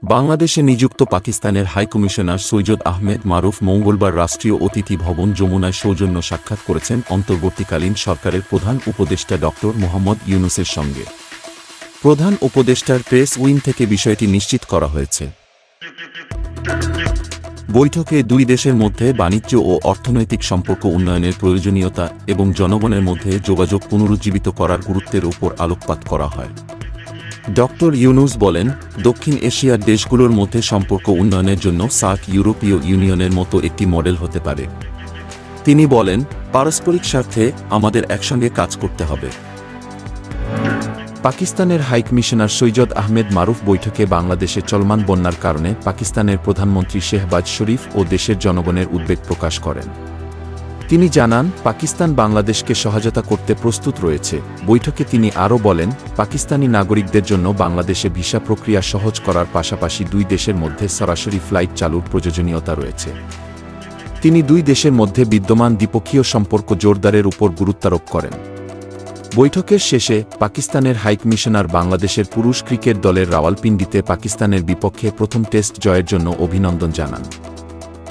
বাংলাদেশে নিযুক্ত পাকিস্তানের হাইকমিশনার সৈয়দ আহমেদ মারুফ মঙ্গলবার রাষ্ট্রীয় অতিথি ভবন যমুনায় সৌজন্য সাক্ষাৎ করেছেন অন্তর্বর্তীকালীন সরকারের প্রধান উপদেষ্টা ড. মোহাম্মদ ইউনূসের সঙ্গে। প্রধান উপদেষ্টার প্রেস উইং থেকে বিষয়টি নিশ্চিত করা হয়েছে। বৈঠকে দুই দেশের মধ্যে বাণিজ্য ও অর্থনৈতিক সম্পর্ক উন্নয়নের প্রয়োজনীয়তা এবং জনগণের মধ্যে যোগাযোগ পুনরুজ্জীবিত করার গুরুত্বের উপর আলোকপাত করা হয়। ড. ইউনূস বলেন, দক্ষিণ এশিয়ার দেশগুলোর মধ্যে সম্পর্ক উন্নয়নের জন্য সার্ক ইউরোপীয় ইউনিয়নের মতো একটি মডেল হতে পারে। তিনি বলেন, পারস্পরিক স্বার্থে আমাদের একসঙ্গে কাজ করতে হবে। পাকিস্তানের হাইকমিশনার সৈয়দ আহমেদ মারুফ বৈঠকে বাংলাদেশে চলমান বন্যার কারণে পাকিস্তানের প্রধানমন্ত্রী শেহবাজ শরীফ ও দেশের জনগণের উদ্বেগ প্রকাশ করেন। তিনি জানান, পাকিস্তান বাংলাদেশকে সহায়তা করতে প্রস্তুত রয়েছে। বৈঠকে তিনি আরও বলেন, পাকিস্তানি নাগরিকদের জন্য বাংলাদেশে ভিসা প্রক্রিয়া সহজ করার পাশাপাশি দুই দেশের মধ্যে সরাসরি ফ্লাইট চালুর প্রয়োজনীয়তা রয়েছে। তিনি দুই দেশের মধ্যে বিদ্যমান দ্বিপক্ষীয় সম্পর্ক জোরদারের উপর গুরুত্বারোপ করেন। বৈঠকের শেষে পাকিস্তানের হাইকমিশনার বাংলাদেশের পুরুষ ক্রিকেট দলের রাওয়ালপিন্ডিতে পাকিস্তানের বিপক্ষে প্রথম টেস্ট জয়ের জন্য অভিনন্দন জানান।